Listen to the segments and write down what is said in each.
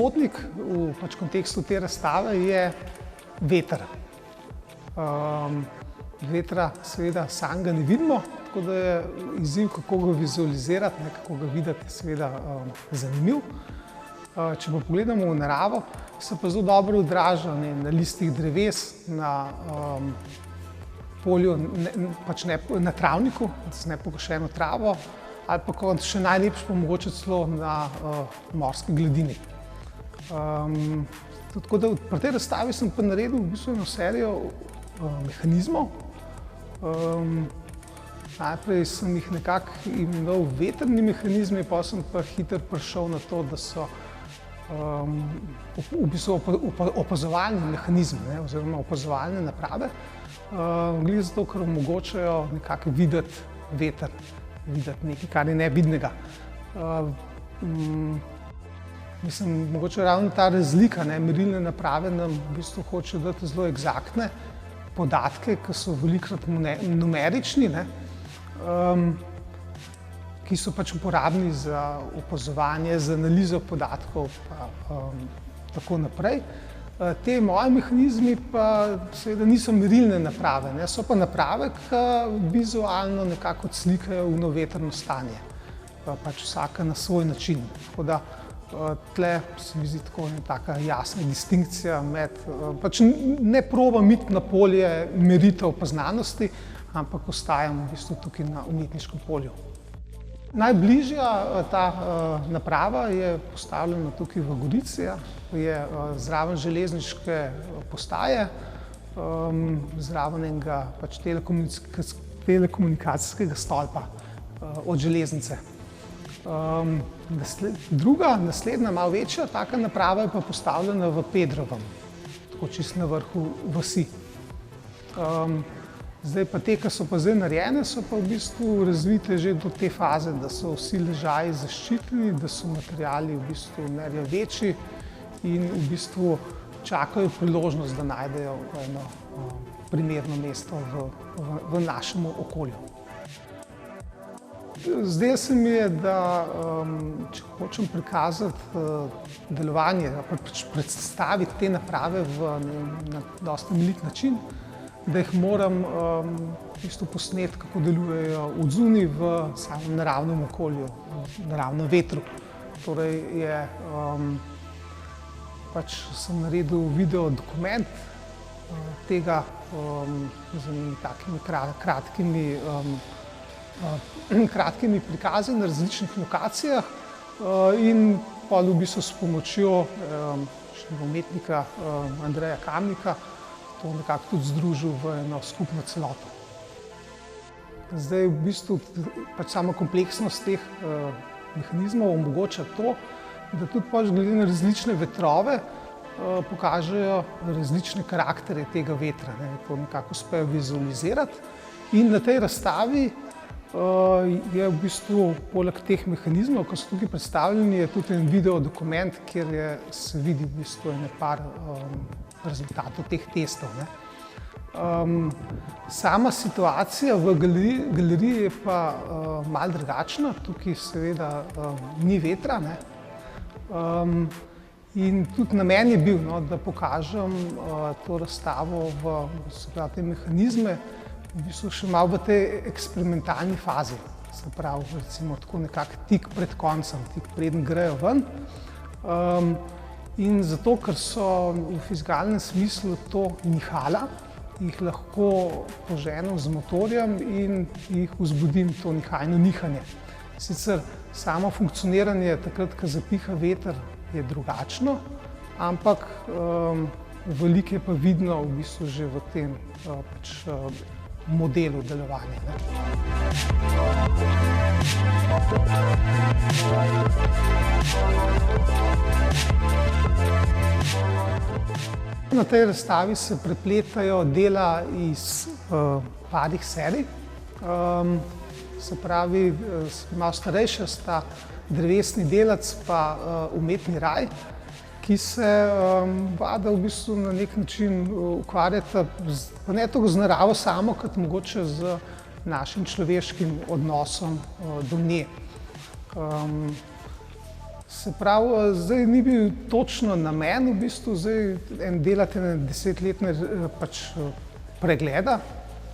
sopotnik v kontekstu te razstave je veter. Vetra seveda samega ne vidimo, tako da je izziv, kako ga vizualizirati, kako ga videti, seveda zanimiv. Če pa pogledamo v naravo, se pa zelo dobro odraža na listih dreves, na polju, na travniku, z nepokošeno travo, ali pa kot še najlepše pa mogoče celo na morski gladini. Tako da pri tej razstavi sem pa naredil v bistvu eno serijo mehanizmov. Najprej sem jih nekako imenoval vetrni mehanizmi, potem sem pa hitro prišel na to, da so v bistvu opazovalni mehanizmi oziroma opazovalne naprave, glih zato, ker omogočajo nekako videti veter, videti nekaj, kar je nevidnega. Mislim, mogoče ravno ta razlika, merilne naprave nam v bistvu hočejo dati zelo eksaktne podatke, ki so velikokrat numerični, ki so uporabni za opazovanje, za analizo podatkov in tako naprej. Te moji mehanizmi pa seveda niso merilne naprave, so pa naprave, ki vizualno nekako odslikajo vetrno stanje, vsaka na svoj način. Tako da tle se mi zdi tako ena taka jasna distinkcija med, ne probam iti na polje meritev pa znanosti, ampak ostajam v bistvu tukaj na umetniškem polju. Najbližja ta naprava je postavljena tukaj v Gorici, je zraven železniške postaje, zraven enega telekomunikacijskega stolpa od železnice. Druga, naslednja, malo večja taka naprava je pa postavljena v Pedrovem, tako čisto na vrhu vasi. Zdaj pa te, ki so pa zdaj narejene, so pa v bistvu razvite že do te faze, da so vsi ležaji zaščiteni, da so materiali v bistvu nerjaveči in v bistvu čakajo priložnost, da najdejo eno primerno mesto v našem okolju. Zdaj se mi je, da če hočem prikazati delovanje, predstaviti te naprave na dosti temeljit način, da jih moram posneti, kako delujejo odzunaj v samem naravnem okolju, naravnem vetru. Torej sem naredil video dokument tega z takimi kratkimi prikazi na različnih lokacijah in pol v bistvu s pomočjo umetnika Andreja Kamnika to nekako tudi združil v eno skupno celoto. Zdaj v bistvu sama kompleksnost teh mehanizmov omogoča to, da tudi glede na različne vetrove pokažejo različne karakterje tega vetra. To nekako uspejo vizualizirati in na tej razstavi je v bistvu poleg teh mehanizmov, ki so tukaj predstavljeni, je tudi en video dokument, kjer se vidi v bistvu par rezultatov teh testov. Sama situacija v galeriji je pa malo drugačna, tukaj seveda ni vetra. In tudi namen je bil, da pokažem to razstavo te mehanizme v bistvu še malo v tej eksperimentalni fazi. Se pravi, recimo tako nekako tik pred koncem, tik preden grejo ven. In zato, ker so v fizikalnem smislu to nihala, jih lahko poženem z motorjem in jih vzbudim to nihajno nihanje. Sicer samo funkcioniranje takrat, ko zapiha veter, je drugačno, ampak veliko je pa vidno v bistvu že v tem modelu delovanja. Na tej razstavi se prepletajo dela iz parih serij. Se pravi, malo starejša sta drevesni delac pa umetni raj, ki se v bistvu na nek način ukvarjata ne toliko z naravo samo, kot mogoče z našim človeškim odnosom do nje. Se pravi, zdaj ni bil točno namen, v bistvu zdaj delati ene 10-letne pač pregleda,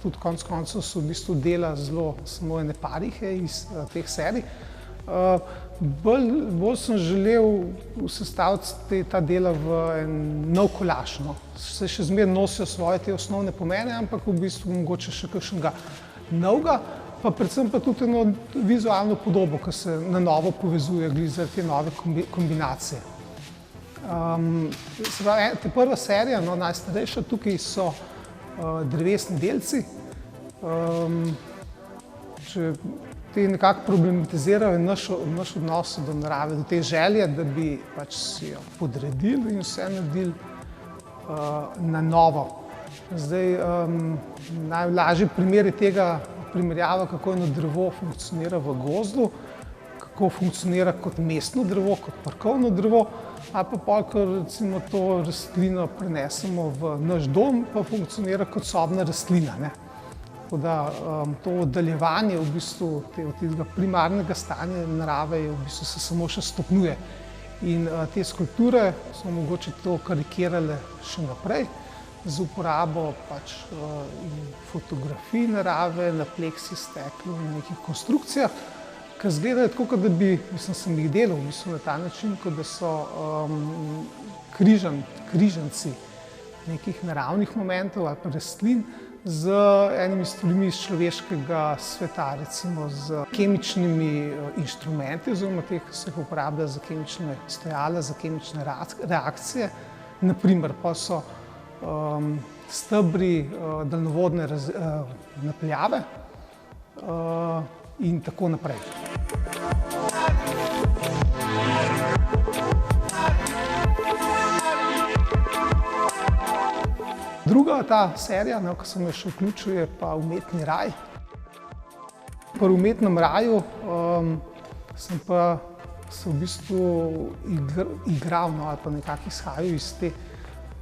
tudi konec koncev so v bistvu dela zelo samo ene parihe iz teh serij. Bolj sem želel sestaviti ta dela v en nov kolaž, no. Se še zmeraj nosijo svoje te osnovne pomene, ampak v bistvu mogoče še kakšnega novega, pa predvsem pa tudi eno vizualno podobo, ki se na novo povezuje glih zaradi te nove kombinacije. Se pravi, ta prva serija, no, najstarejša, tukaj so drevesni delci. Te nekako problematizirajo naš odnos do narave, do te želje, da bi pač si jo podredili in vse naredili na novo. Zdaj, najlažji primer je tega primerjava, kako eno drevo funkcionira v gozdu, kako funkcionira kot mestno drevo, kot parkovno drevo, ali pa pol, ko recimo to rastlino prenesemo v naš dom, pa funkcionira kot sobna rastlina, ne. Tako da to oddaljevanje v bistvu tega primarnega stanja narave v bistvu se samo še stopnjuje. In te skulpture so mogoče to karikirale še naprej z uporabo pač fotografij narave na pleksi steklu in nekih konstrukcijah, ki izgledajo tako, kot da bi, sem jih delal v bistvu na ta način, kot da so križanci nekih naravnih momentov ali pa rastlin z enimi stvarmi iz človeškega sveta, recimo z kemičnimi inštrumenti oziroma teh, ki se jih uporablja za kemične stojala, za kemične reakcije. Naprimer pa so stebri daljnovodne napeljave in tako naprej. Druga ta serija, ki sem jo še vključil, je pa Umetni raj. Pri Umetnem raju sem pa se v bistvu igral, no, ali pa nekako izhajal iz te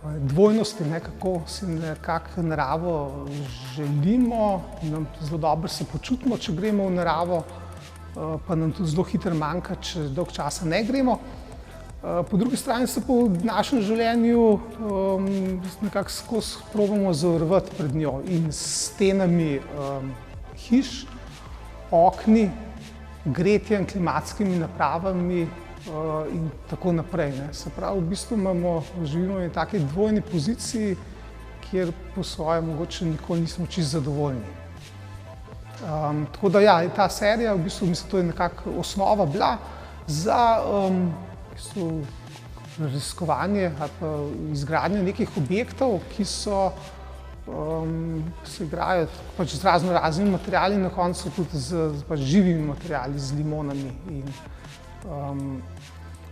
dvojnosti, ne, kako si nekako naravo želimo, nam zelo dobro se počutimo, če gremo v naravo, pa nam tudi zelo hitro manjka, če dolgo časa ne gremo. Po drugi strani se pa v našem življenju nekako skozi probamo zavarovati pred njo in s stenami hiš, okni, gretjem, klimatskimi napravami in tako naprej, ne. Se pravi, v bistvu živimo v taki dvojni poziciji, kjer po svoje mogoče nikoli nismo čisto zadovoljni. Tako da ja, ta serija, v bistvu mislim, to je nekako osnova bila za raziskovanje ali pa izgradnjo nekih objektov, ki se igrajo pač z raznoraznimi materiali, na koncu tudi z živimi materiali, z limonami in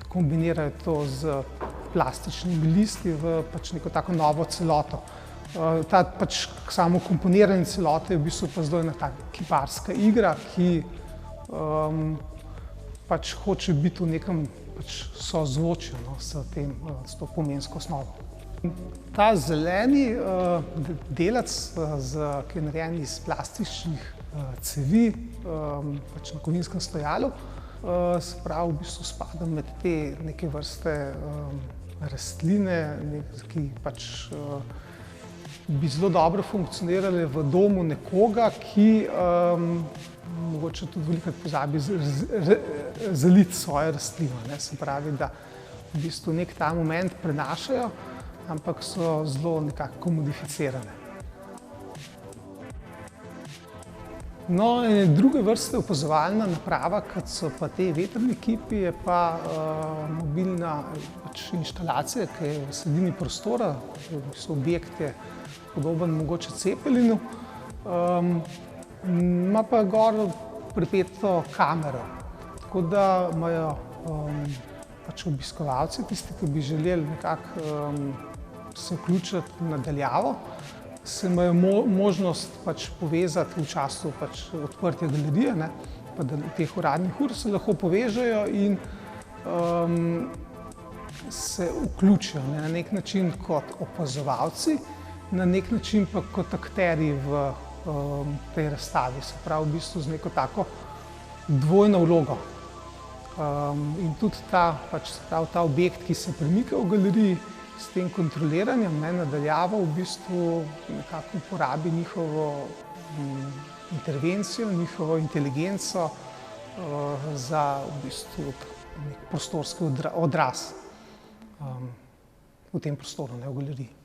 kombinirajo to z plastičnimi listi v pač neko tako novo celoto. Ta pač samo komponiranje celote je v bistvu pa zelo ena taka kiparska igra, ki pač hoče biti v nekem sozvočju, no, s to pomensko osnovo. Ta zeleni delec, ki je narejen iz plastičnih cevi, pač na kovinskem stojalu, se pravi, v bistvu spada med te neke vrste rastline, ki pač bi zelo dobro funkcionirale v domu nekoga, ki mogoče tudi velikokrat pozabi zaliti svojo rastlino, ne. Se pravi, da v bistvu nek ta moment prenašajo, ampak so zelo nekako modificirane. No, druge vrste opazovalna naprava, kot so pa te vetrni kipi, je pa mobilna inštalacija, ki je v sredini prostora, v bistvu objekt je podoben mogoče cepelinu. Ima pa gor pripeto kamero, tako da imajo pač obiskovalci, tisti, ki bi želeli nekako se vključiti na daljavo, se imajo možnost pač povezati v času pač odprtja galerije, ne, pa teh uradnih ur se lahko povežejo in se vključijo, ne, na nek način kot opazovalci, na nek način pa kot akterji v tej razstavi, se pravi v bistvu z neko tako dvojno vlogo. In tudi ta objekt, ki se premika v galeriji, s tem kontroliranjem nadaljavo v bistvu nekako uporabi njihovo intervencijo, njihovo inteligenco za v bistvu nek prostorski odraz v tem prostoru, v galeriji.